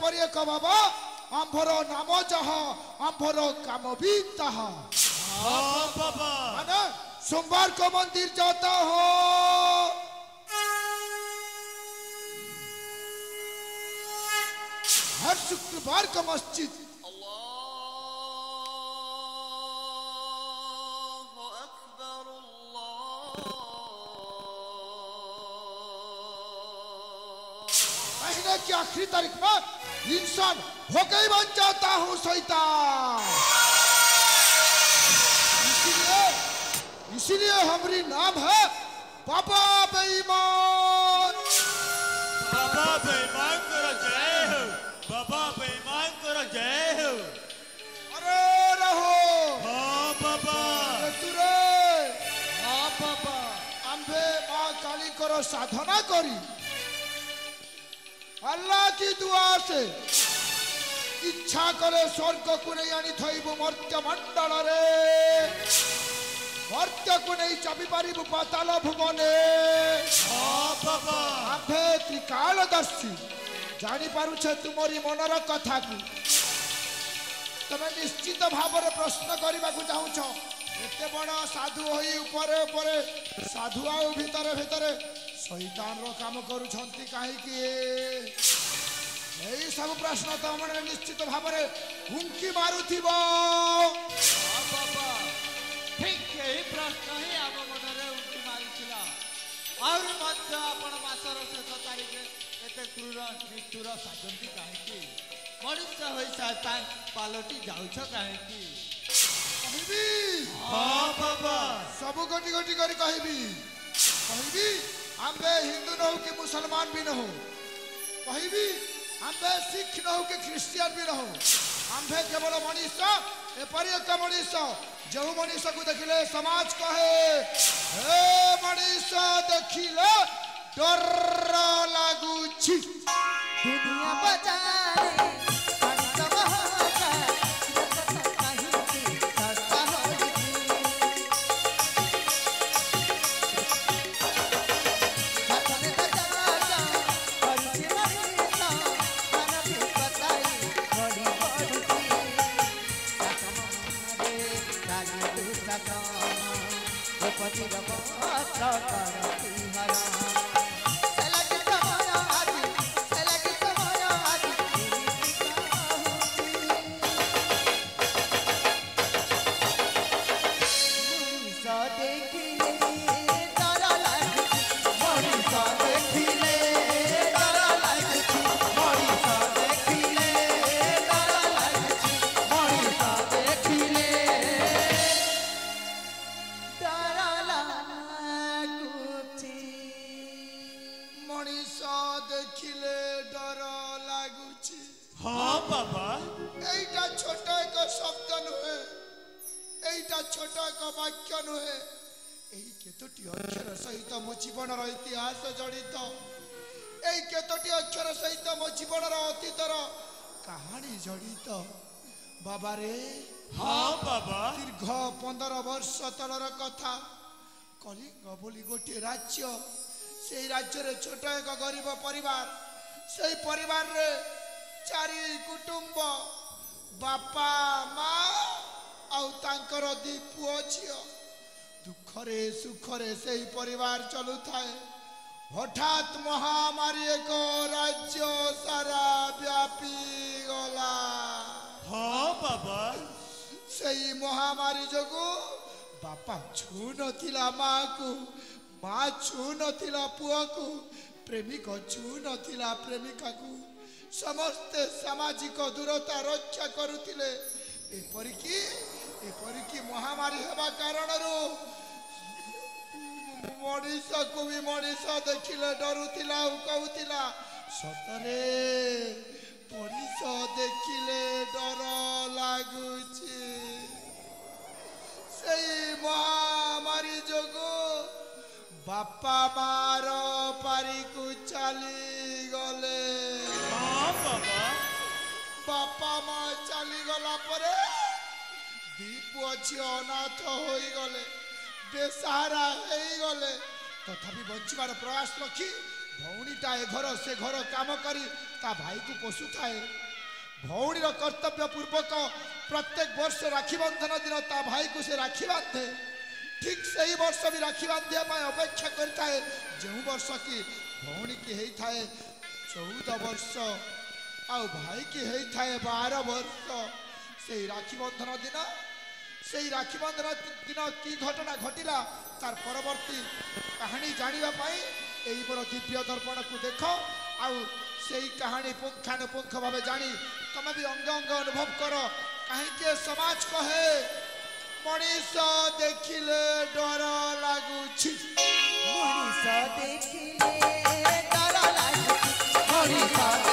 एपरी एक बाबा आंभर नाम जहा आंभर काम भी तहा बाबा माने सोमवार को मंदिर जाता हो हर शुक्रवार को मस्जिद महीने की आखिरी तारीख में इंसान होके ही बन जाता हूँ शैतान। इसीलिए हमारी नाम है बाबा बेईमान। बाबा बेईमान करो जय हो, बाबा बेईमान करो जय हो। अरे रहो हाँ बाबा तुरे हाँ बाबा आंबे माँ काली करो साधना करी अल्लाह की दुआ से इच्छा करे स्वर्ग को नहीं आनी थईबु मर्त्य मंडल रे मर्त्य को नहीं चाबी पारिबु पाताल भुवने। हाँ बाबा आंबे त्रिकालदर्शी जानी पारुछे तुमरी मनर कथा को तमे निश्चित भाव में प्रश्न करने को चाहूछ एते बड़ साधु होई ऊपरे ऊपरे साधु आउ भितरे भितरे शैतान रो काम करूछंती काहे कि यही सब प्रश्न तो हमने निश्चित भाव में हुंकी मारुथिबो। बाबा ठीक यही प्रश्न ही आम मन में उंकी मारिथिला और मध्य आपण मासर शेष तारीख एते क्रूर निष्ठुर साजंती काहे कि मनुष्य होई शैतान पालटी जाउछ काहे कि कहबी हाँ बाबा सब गोटी गोटी करी कहबी आंबे हिंदू न हो कि मुसलमान भी न हो कहबी आंबे सिख न हो कि ख्रिस्टियन भी न हो आंबे केवल मनुष्य एपरी एक मनुष्य जो मनुष्य को देखिले समाज कहे हे मनुष्य देखिले डर लागुछि दुनिया बजारे अंतम होगा कहीं की सस्ता होगी सपने बजाजा परिचय नहीं सा खाना भी बताई बड़ी बड़ी सकमारे काली तू सकमा वो पति रबा करती हरा हाँ बाबा एटा छोटा एक शब्द नुहे एटा छोटा एक वाक्य नुहे एई केतोटी अक्षर सहित मो जीवन इतिहास जड़ित एई केतोटी अक्षर सहित मो जीवन अतीतर कहानी जड़ित बाबा रे। हाँ बाबा दीर्घ 15 वर्ष तलर कथा कलिंग बोली गोटे राज्य से राज्य रे छोट एक गरीब परिवार से परिवार रे चारि कुटुंब बापा माँ आउ तांकर दी पुओ झियो दुखरे सुखरे से परिवार चलु थाए हठात महामारी एक राज्य सारा व्यापी गला। हाँ बाबा से महामारी जोगु बापा छू नथिला माँ को माँ छू नथिला पुओ को प्रेमिक छू नथिला प्रेमिका को समस्त सामाजिक दूरता रक्षा करुथिले एपरिकी महामारी हेबा कारणरू मनीष को भी मनीष देखिले डरुथिला कहूथिला सतरे मनीष देखिले डर लागुछि सेई महामारी जोगु बापा मार पारिकु चली गले। हाँ बाबा बापा माँ चली गला परे दी पुओ झियो अनाथ होई गले बेसहारा हेई गले तथापि बंचिबार प्रयास रखी भौणीटा ए घर से घर काम करी ता भाई को पोषुए भौणीर कर्तव्य पूर्वक प्रत्येक वर्ष राखी बंधन दिन ता भाई को से राखी बांधे ठीक से ही वर्ष भी राखी बांधिया अपेक्षा करता है जो वर्ष की भौणी की होता है 14 वर्ष आउ भाई की होता है 12 वर्ष से राखी बंधन दिन से राखी बंधन दिन की घटना घटिला तार परवर्ती कहानी जानापी यही मोर दिव्य दर्पण को देख आउ से कहानी पुंखानुपुंख भाव जानी तुम भी अंग अंग अनुभव कर कहीं समाज कहे मनीष देखिले डर लगुछि मनीष देखिले डर लगुछि मनीष